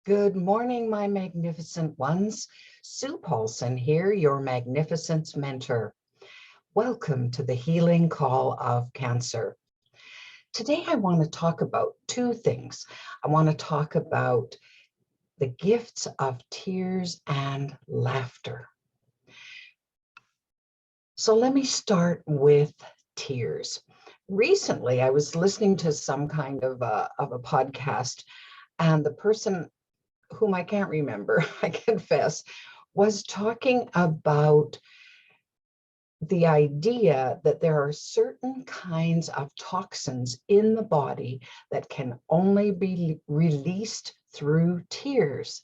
Good morning, my magnificent ones. Sue Paulson here, your magnificence mentor. Welcome to the healing call of Cancer. Today, I want to talk about two things. I want to talk about the gifts of tears and laughter. So let me start with tears. Recently, I was listening to some kind of a podcast, and the person whom I can't remember, I confess, was talking about the idea that there are certain kinds of toxins in the body that can only be released through tears.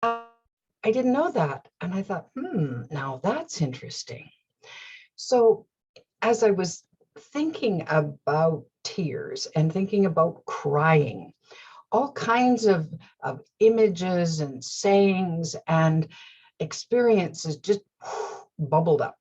I didn't know that. And I thought, now that's interesting. So as I was thinking about tears and thinking about crying, all kinds of images and sayings and experiences just bubbled up.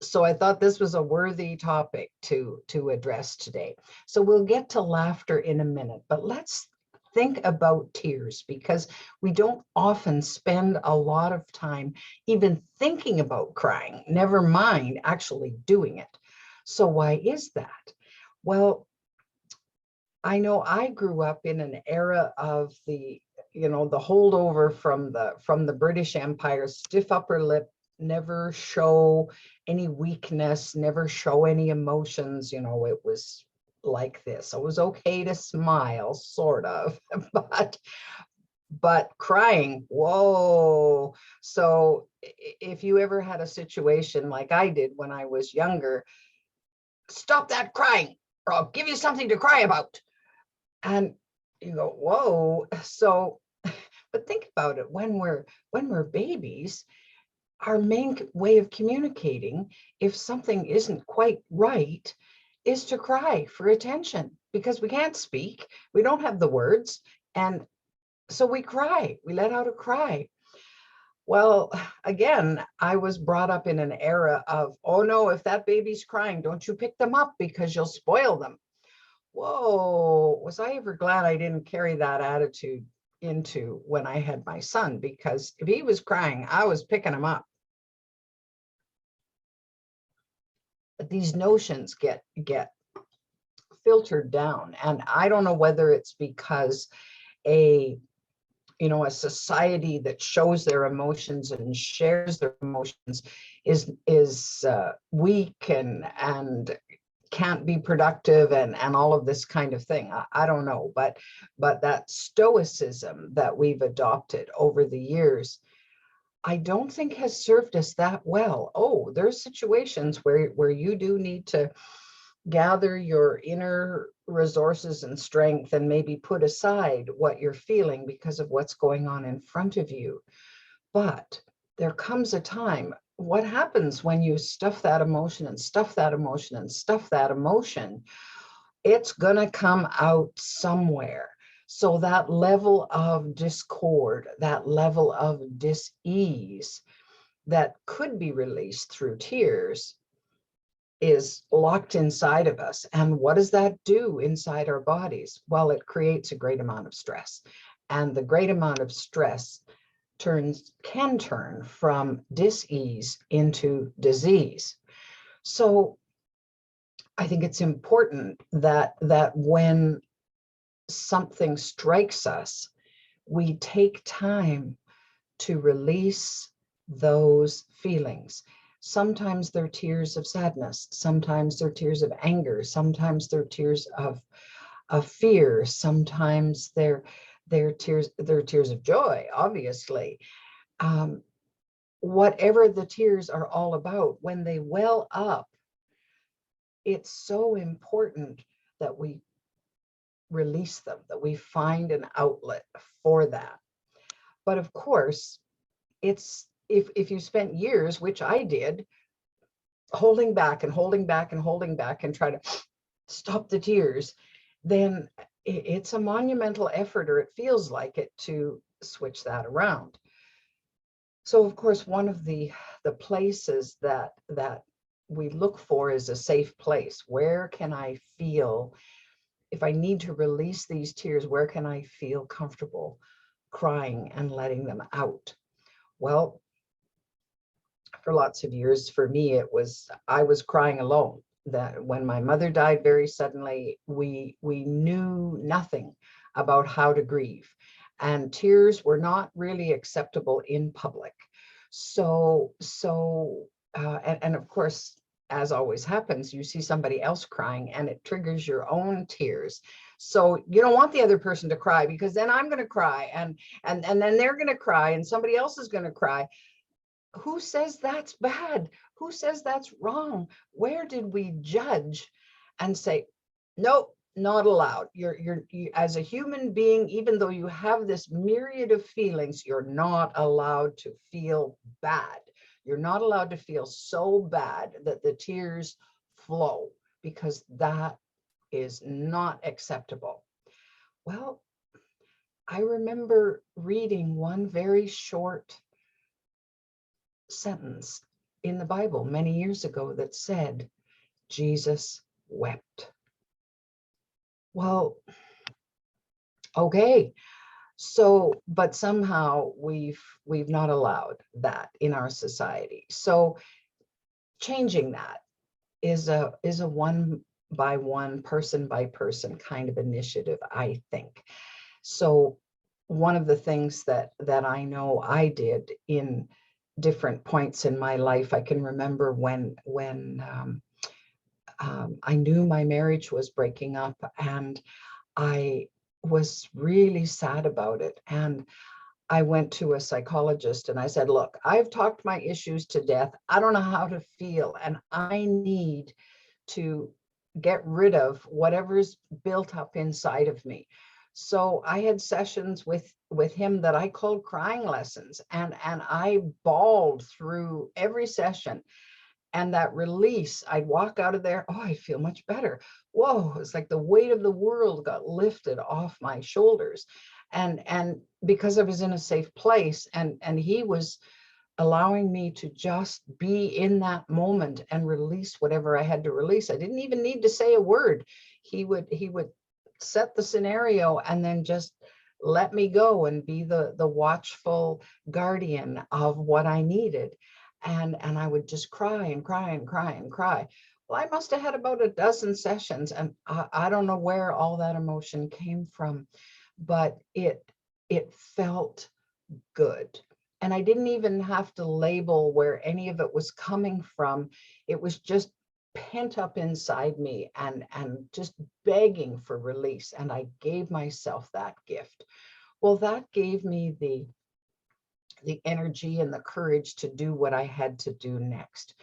So I thought this was a worthy topic to address today. So we'll get to laughter in a minute, but let's think about tears, because we don't often spend a lot of time even thinking about crying, never mind actually doing it. So why is that? Well, I know I grew up in an era of the holdover from the British Empire, stiff upper lip, never show any weakness, never show any emotions. It was like this. It was okay to smile, sort of, but crying, whoa. So if you ever had a situation like I did when I was younger, stop that crying, or I'll give you something to cry about. And you go, whoa. So, but think about it, when we're babies, our main way of communicating, if something isn't quite right, is to cry for attention, because we can't speak, we don't have the words, and so we cry, we let out a cry. Well, again, I was brought up in an era of, oh no, if that baby's crying, don't you pick them up because you'll spoil them. Whoa, was I ever glad I didn't carry that attitude into when I had my son, because if he was crying, I was picking him up. But these notions get filtered down, and I don't know whether it's because a society that shows their emotions and shares their emotions is weak and can't be productive and all of this kind of thing. I don't know, but that stoicism that we've adopted over the years, I don't think has served us that well. Oh, there's situations where you do need to gather your inner resources and strength and maybe put aside what you're feeling because of what's going on in front of you. But there comes a time, what happens when you stuff that emotion and stuff that emotion and stuff that emotion? It's gonna come out somewhere. So that level of discord, that level of dis-ease that could be released through tears is locked inside of us. And what does that do inside our bodies? Well, it creates a great amount of stress. And the great amount of stress can turn from dis-ease into disease. So I think it's important that when something strikes us, we take time to release those feelings. Sometimes they're tears of sadness, sometimes they're tears of anger, sometimes they're tears of fear, sometimes they're tears of joy, obviously. Whatever the tears are all about, when they well up, it's so important that we release them, that we find an outlet for that. But of course, it's if you spent years, which I did, holding back and holding back and holding back and try to stop the tears, then it's a monumental effort, or it feels like it, to switch that around. So of course, one of the places that we look for is a safe place. Where can I feel if I need to release these tears, where can I feel comfortable crying and letting them out? Well, for lots of years, for me, I was crying alone. That when my mother died very suddenly, we knew nothing about how to grieve, and tears were not really acceptable in public. And of course, as always happens, you see somebody else crying and it triggers your own tears. So you don't want the other person to cry, because then I'm going to cry, and then they're going to cry, and somebody else is going to cry. Who says that's bad? Who says that's wrong? Where did we judge and say, nope, not allowed? You, as a human being, even though you have this myriad of feelings, you're not allowed to feel bad. You're not allowed to feel so bad that the tears flow, because that is not acceptable. Well, I remember reading one very short sentence in the Bible many years ago that said, Jesus wept. Well, okay. So, but somehow we've not allowed that in our society. So changing that is a one by one, person by person kind of initiative, I think. So one of the things that I know I did in different points in my life, I can remember when I knew my marriage was breaking up, and I was really sad about it. And I went to a psychologist and I said, look, I've talked my issues to death. I don't know how to feel, and I need to get rid of whatever's built up inside of me. So I had sessions with him that I called crying lessons, and I bawled through every session. And that release, I'd walk out of there, oh, I feel much better. Whoa, it's like the weight of the world got lifted off my shoulders. And because I was in a safe place, and he was allowing me to just be in that moment and release whatever I had to release. I didn't even need to say a word. He would set the scenario and then just let me go and be the watchful guardian of what I needed. And I would just cry and cry and cry and cry. Well, I must have had about a dozen sessions, and I don't know where all that emotion came from, but it felt good. And I didn't even have to label where any of it was coming from. It was just pent up inside me and just begging for release. And I gave myself that gift. Well, that gave me the energy and the courage to do what I had to do next.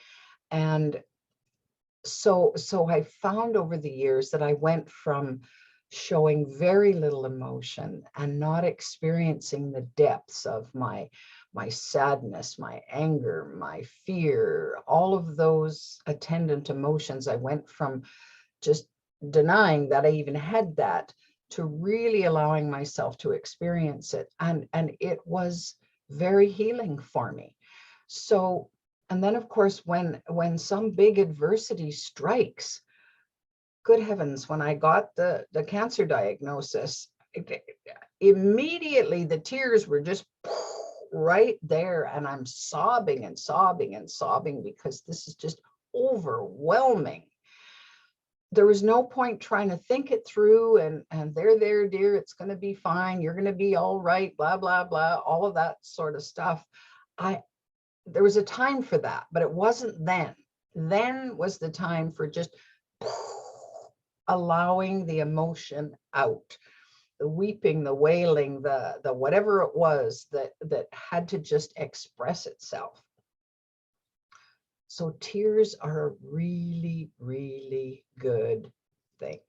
And so I found over the years that I went from showing very little emotion and not experiencing the depths of my sadness, my anger, my fear, all of those attendant emotions. I went from just denying that I even had that to really allowing myself to experience it. And it was very healing for me. So, and then of course, when some big adversity strikes, good heavens, when I got the cancer diagnosis, immediately the tears were just right there, and I'm sobbing and sobbing and sobbing because this is just overwhelming. There was no point trying to think it through and there, dear, it's going to be fine, you're going to be all right, blah, blah, blah, all of that sort of stuff. There was a time for that, but it wasn't then. Then was the time for just allowing the emotion out, the weeping, the wailing, the whatever it was that had to just express itself. So tears are a really, really good thing.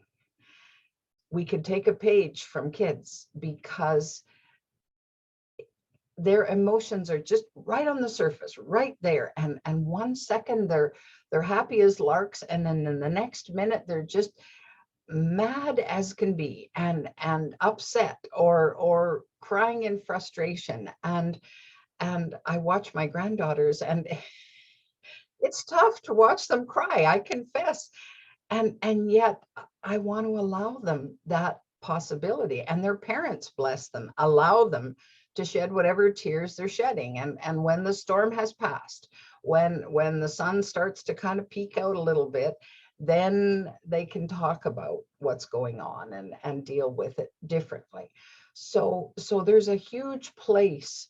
We could take a page from kids because their emotions are just right on the surface, right there. And 1 second they're happy as larks, and then in the next minute they're just mad as can be, and upset or crying in frustration. And I watch my granddaughters, and it's tough to watch them cry, I confess. And yet I want to allow them that possibility, and their parents, bless them, allow them to shed whatever tears they're shedding. And when the storm has passed, when the sun starts to kind of peek out a little bit, then they can talk about what's going on and deal with it differently. So there's a huge place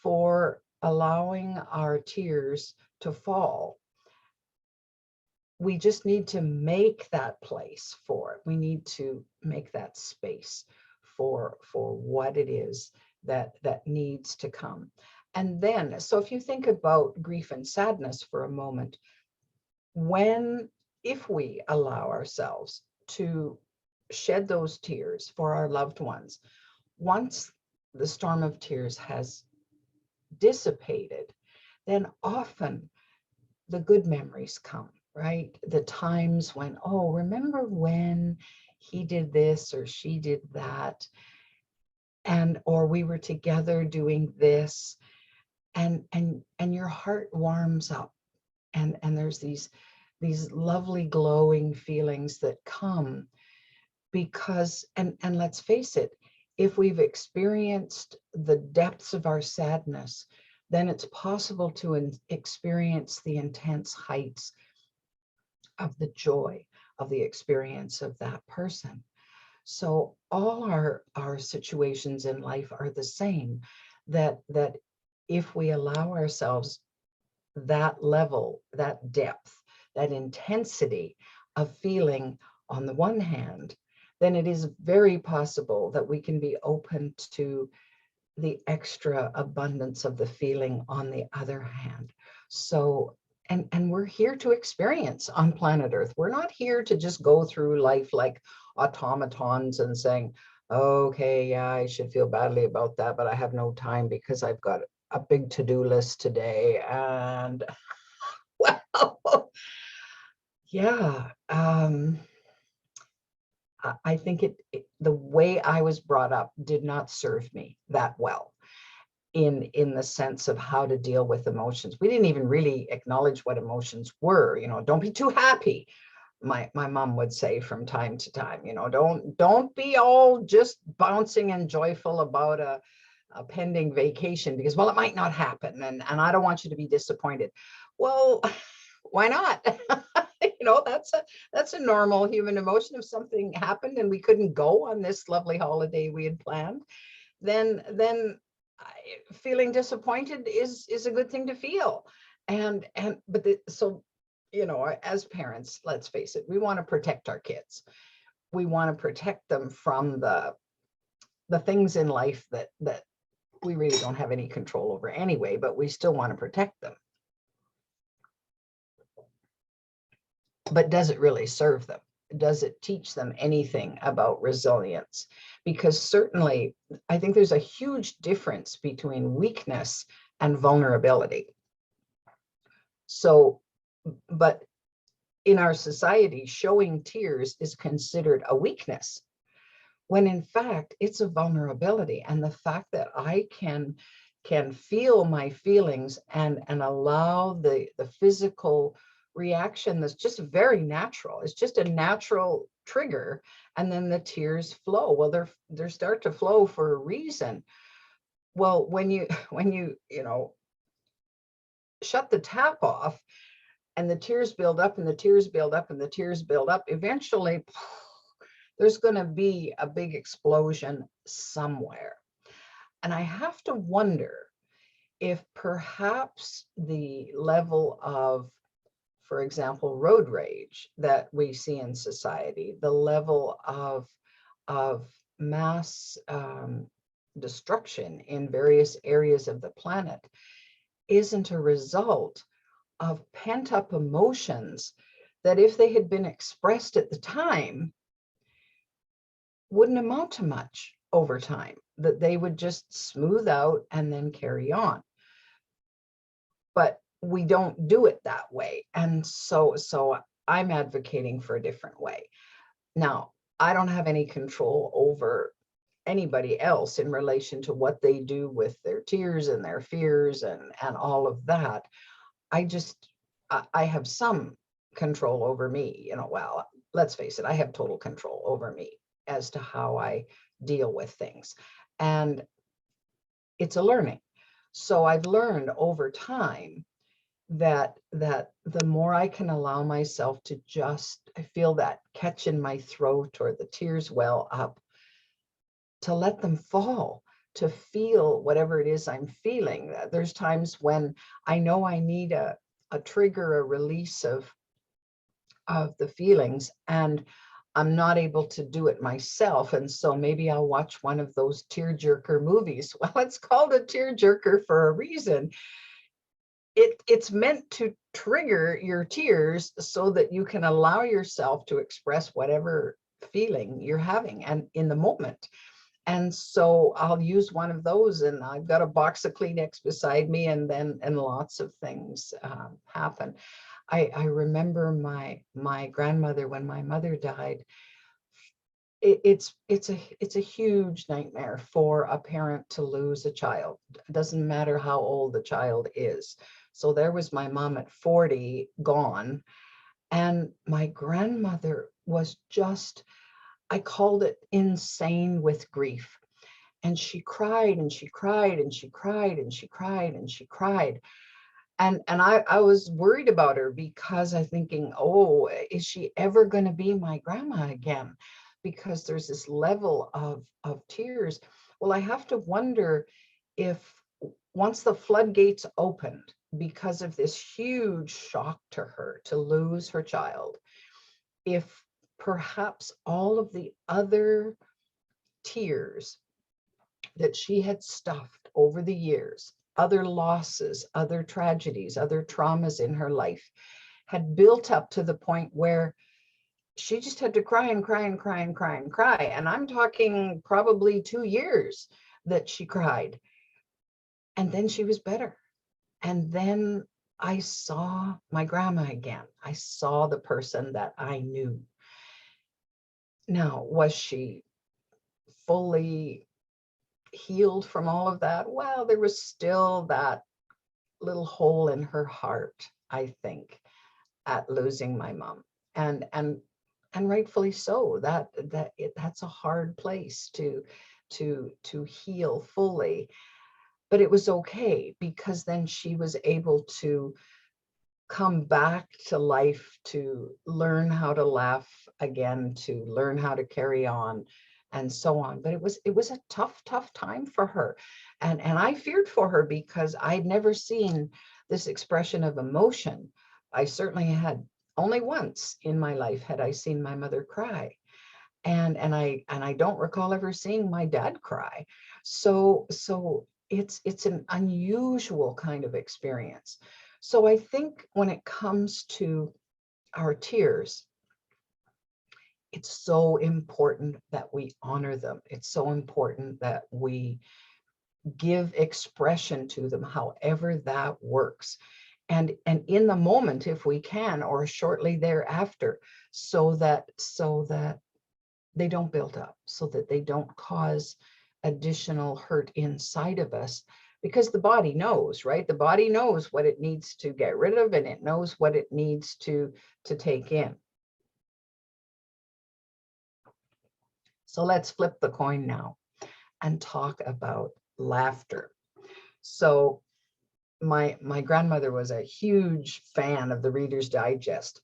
for allowing our tears to fall. We just need to make that place for it. We need to make that space for what it is that needs to come. And then, so if you think about grief and sadness for a moment, if we allow ourselves to shed those tears for our loved ones, once the storm of tears has dissipated, then often the good memories come, right? The times when, oh, remember when he did this or she did that, and or we were together doing this, and your heart warms up, and there's these lovely glowing feelings that come because, and let's face it, if we've experienced the depths of our sadness, then it's possible to experience the intense heights of the joy of the experience of that person. So all our situations in life are the same, that if we allow ourselves that level, that depth, that intensity of feeling on the one hand, then it is very possible that we can be open to the extra abundance of the feeling on the other hand. So, and we're here to experience on planet Earth. We're not here to just go through life like automatons and saying, okay, yeah, I should feel badly about that, but I have no time because I've got a big to-do list today. And well, yeah, I think the way I was brought up did not serve me that well in the sense of how to deal with emotions. We didn't even really acknowledge what emotions were. You know, don't be too happy. My mom would say from time to time, you know, don't be all just bouncing and joyful about a pending vacation because, well, it might not happen, and I don't want you to be disappointed. Well, why not? You know, that's a normal human emotion. If something happened and we couldn't go on this lovely holiday we had planned, then feeling disappointed is a good thing to feel. So, you know, as parents, let's face it, we want to protect our kids. We want to protect them from the things in life that we really don't have any control over anyway, but we still want to protect them. But does it really serve them? Does it teach them anything about resilience? Because certainly, I think there's a huge difference between weakness and vulnerability. So, but in our society, showing tears is considered a weakness, when in fact it's a vulnerability. And the fact that I can feel my feelings and allow the physical reaction that's just very natural. It's just a natural trigger, and then the tears flow. Well, they start to flow for a reason. Well, when you you know, shut the tap off and the tears build up and the tears build up and the tears build up, eventually there's going to be a big explosion somewhere. And I have to wonder if perhaps the level of, for example, road rage that we see in society, the level of mass destruction in various areas of the planet, isn't a result of pent-up emotions that, if they had been expressed at the time, wouldn't amount to much over time, that they would just smooth out and then carry on. But we don't do it that way. And so I'm advocating for a different way. Now, I don't have any control over anybody else in relation to what they do with their tears and their fears and all of that. I have some control over me. Well, let's face it, I have total control over me as to how I deal with things. And it's a learning. So I've learned over time that the more I can allow myself to I feel that catch in my throat or the tears well up, to let them fall, to feel whatever it is I'm feeling. There's times when I know I need a trigger, a release of the feelings, and I'm not able to do it myself. And so maybe I'll watch one of those tearjerker movies. Well, it's called a tearjerker for a reason. It's meant to trigger your tears so that you can allow yourself to express whatever feeling you're having and in the moment. And so I'll use one of those, and I've got a box of Kleenex beside me, and lots of things happen. I remember my grandmother, when my mother died. It's a huge nightmare for a parent to lose a child. It doesn't matter how old the child is. So there was my mom at 40 gone, and my grandmother was just, I called it insane with grief. And she cried and she cried and she cried and she cried and she cried. And I was worried about her, because I'm thinking, oh, is she ever going to be my grandma again? Because there's this level of tears. Well, I have to wonder if once the floodgates opened, because of this huge shock to her to lose her child, if perhaps all of the other tears that she had stuffed over the years, other losses, other tragedies, other traumas in her life, had built up to the point where she just had to cry and cry and cry and cry and cry. And I'm talking probably 2 years that she cried. And then she was better. And then I saw my grandma again. I saw the person that I knew. Now, was she fully healed from all of that? Well, there was still that little hole in her heart, I think, at losing my mom. And rightfully so. That's a hard place to heal fully. But it was okay, because then she was able to come back to life, to learn how to laugh again, to learn how to carry on, and so on. But it was a tough time for her. And I feared for her, because I'd never seen this expression of emotion. I certainly had only once in my life had I seen my mother cry. And I don't recall ever seeing my dad cry. So it's an unusual kind of experience. So I think when it comes to our tears, it's so important that we honor them. It's so important that we give expression to them, however that works. And in the moment, if we can, or shortly thereafter, so that they don't build up, so that they don't cause additional hurt inside of us. Because the body knows, right? The body knows what it needs to get rid of, and it knows what it needs to take in. So let's flip the coin now and talk about laughter. So my grandmother was a huge fan of the Reader's Digest.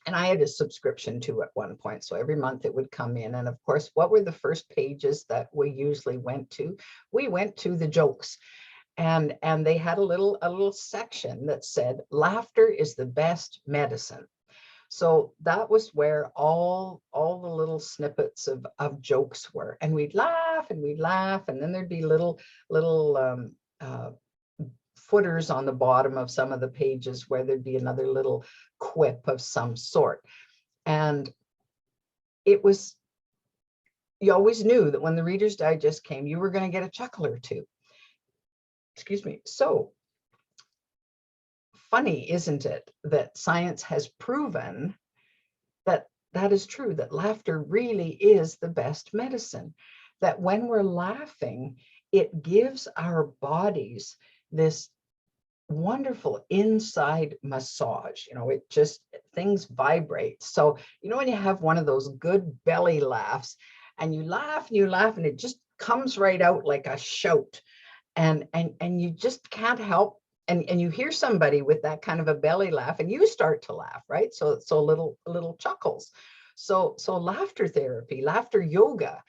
And I had a subscription to at one point. So every month it would come in. And of course, what were the first pages that we usually went to? We went to the jokes. And they had a little section that said, laughter is the best medicine. So that was where all the little snippets of jokes were. And we'd laugh and we'd laugh. And then there'd be little footers on the bottom of some of the pages where there'd be another little quip of some sort. And it was, you always knew that when the Reader's Digest came, you were going to get a chuckle or two. Excuse me. So funny, isn't it, that science has proven that that is true, that laughter really is the best medicine, that when we're laughing, it gives our bodies this wonderful inside massage. It just, things vibrate. So, when you have one of those good belly laughs and you laugh and you laugh and it just comes right out like a shout, and you just can't help, and you hear somebody with that kind of a belly laugh and you start to laugh, right? So little chuckles. So laughter therapy, laughter yoga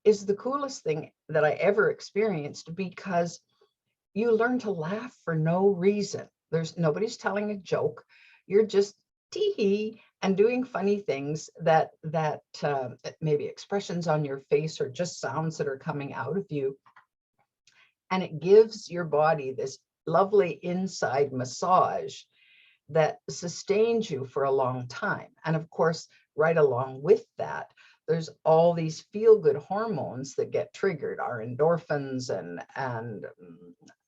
is the coolest thing that I ever experienced, because you learn to laugh for no reason. Nobody's telling a joke. You're just tee-hee and doing funny things that maybe expressions on your face or just sounds that are coming out of you. And it gives your body this lovely inside massage that sustains you for a long time. And of course, right along with that, there's all these feel-good hormones that get triggered, our endorphins and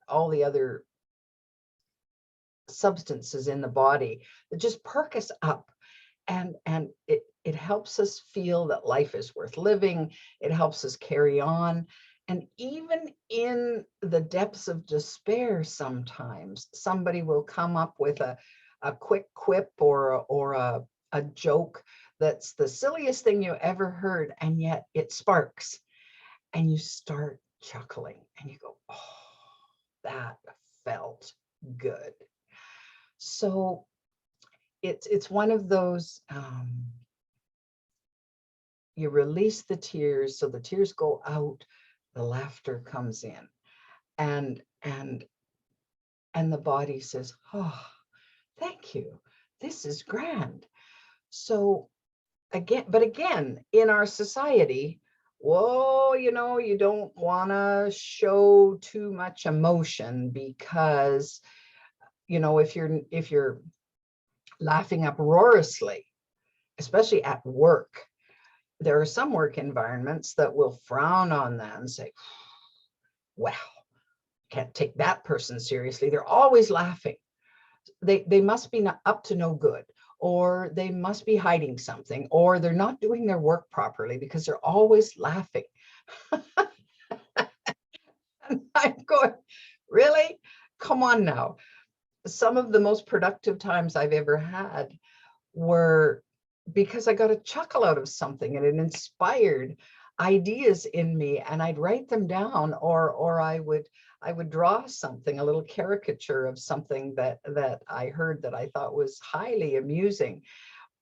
all the other substances in the body that just perk us up. And it helps us feel that life is worth living. It helps us carry on. And even in the depths of despair, sometimes somebody will come up with a quick quip or a joke that's the silliest thing you ever heard, and yet it sparks. And you start chuckling and you go, oh, that felt good. So it's one of those, you release the tears, so the tears go out, the laughter comes in, and the body says, oh, thank you, this is grand. So again, in our society, whoa, you don't want to show too much emotion, because if you're laughing uproariously, especially at work, there are some work environments that will frown on that and say, well, can't take that person seriously. They're always laughing. They must be up to no good, or they must be hiding something, or they're not doing their work properly because they're always laughing. And I'm going, really? Come on now. Some of the most productive times I've ever had were because I got a chuckle out of something and it inspired ideas in me, and I'd write them down, or I would draw something, a little caricature of something that I heard that I thought was highly amusing.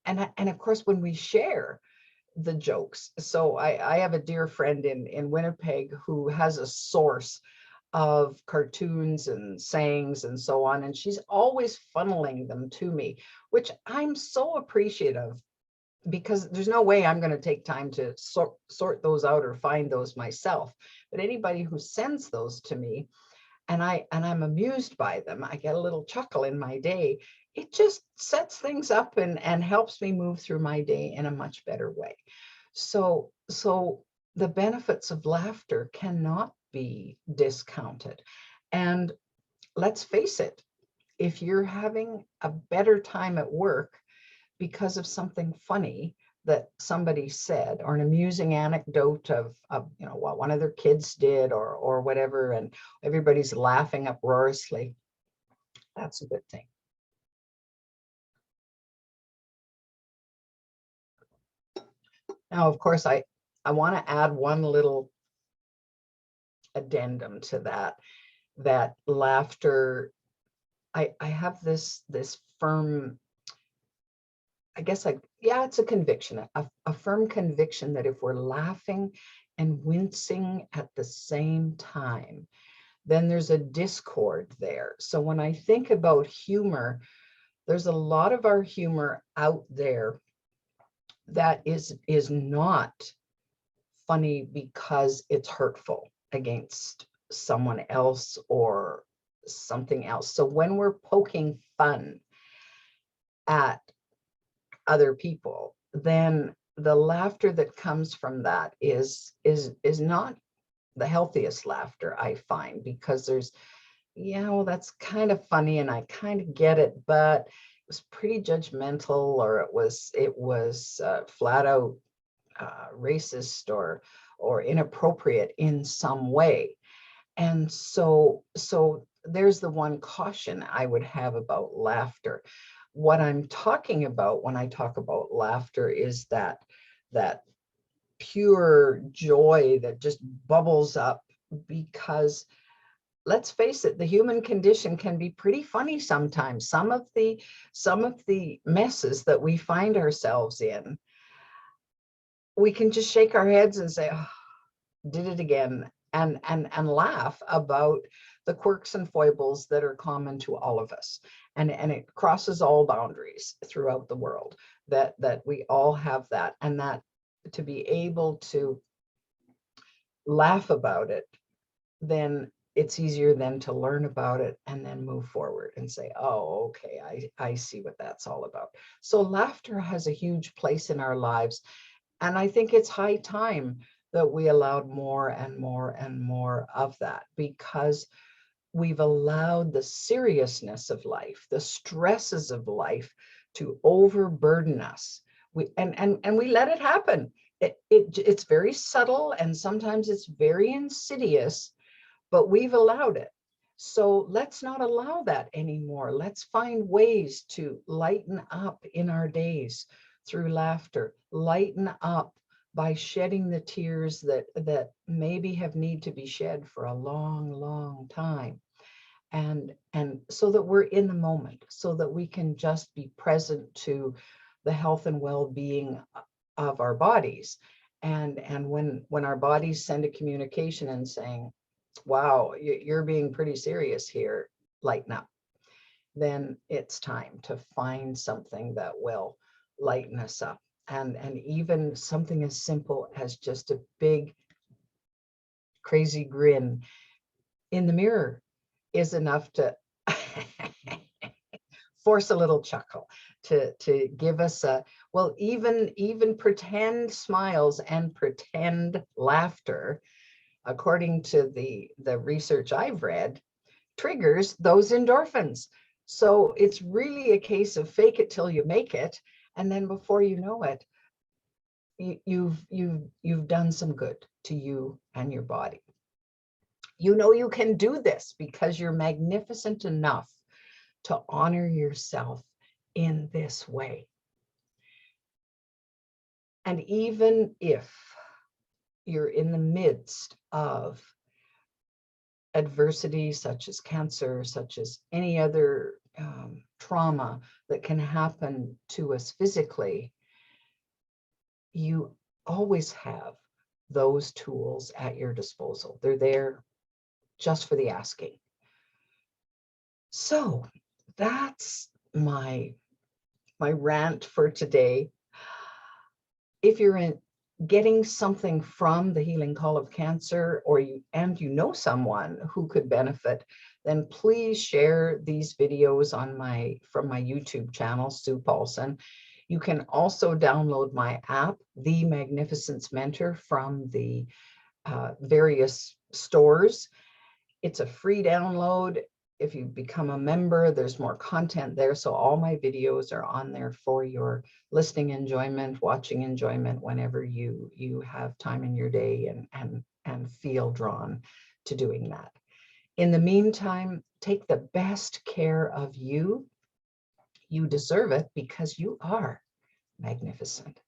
And of course, when we share the jokes, so I have a dear friend in Winnipeg who has a source of cartoons and sayings and so on, and she's always funneling them to me, which I'm so appreciative, because there's no way I'm going to take time to sort those out or find those myself. But anybody who sends those to me, and I'm amused by them, I get a little chuckle in my day. It just sets things up and helps me move through my day in a much better way. So the benefits of laughter cannot be discounted. And let's face it, if you're having a better time at work because of something funny that somebody said, or an amusing anecdote of what one of their kids did, or whatever, and everybody's laughing uproariously, that's a good thing. Now, of course, I want to add one little addendum to that laughter. I have this firm, I guess, it's a conviction, a firm conviction that if we're laughing and wincing at the same time, then there's a discord there. So when I think about humor, there's a lot of our humor out there that is not funny because it's hurtful against someone else or something else. So when we're poking fun at other people, then the laughter that comes from that is not the healthiest laughter, I find, because there's, well, that's kind of funny and I kind of get it, but it was pretty judgmental, or it was flat out racist or inappropriate in some way. And so there's the one caution I would have about laughter. What I'm talking about when I talk about laughter is that pure joy that just bubbles up, because let's face it, the human condition can be pretty funny sometimes. Some of the messes that we find ourselves in, we can just shake our heads and say, oh, did it again, and laugh about the quirks and foibles that are common to all of us. And it crosses all boundaries throughout the world, that we all have that, and that to be able to laugh about it, then it's easier then to learn about it and then move forward and say, oh, okay, I see what that's all about. So laughter has a huge place in our lives. And I think it's high time that we allowed more and more and more of that, because we've allowed the seriousness of life, the stresses of life to overburden us. And we let it happen. It's very subtle, and sometimes it's very insidious, but we've allowed it. So let's not allow that anymore. Let's find ways to lighten up in our days through laughter, lighten up by shedding the tears that maybe have need to be shed for a long, long time. And so that we're in the moment, so that we can just be present to the health and well-being of our bodies. And when our bodies send a communication and saying, wow, you're being pretty serious here, lighten up, then it's time to find something that will lighten us up. And even something as simple as just a big crazy grin in the mirror is enough to force a little chuckle, to give us a, well, even pretend smiles and pretend laughter, according to the research I've read, triggers those endorphins. So it's really a case of fake it till you make it. And then before you know it, you've done some good to you and your body. You know you can do this because you're magnificent enough to honor yourself in this way. And even if you're in the midst of adversity, such as cancer, such as any other trauma that can happen to us physically, you always have those tools at your disposal. They're there just for the asking. So that's my rant for today. If you're getting something from the Healing Call of Cancer, or you know someone who could benefit, then please share these videos from my YouTube channel, Sue Paulson. You can also download my app, The Magnificence Mentor, from the various stores. It's a free download. If you become a member, there's more content there. So all my videos are on there for your listening enjoyment, watching enjoyment, whenever you have time in your day and feel drawn to doing that. In the meantime, take the best care of you. You deserve it, because you are magnificent.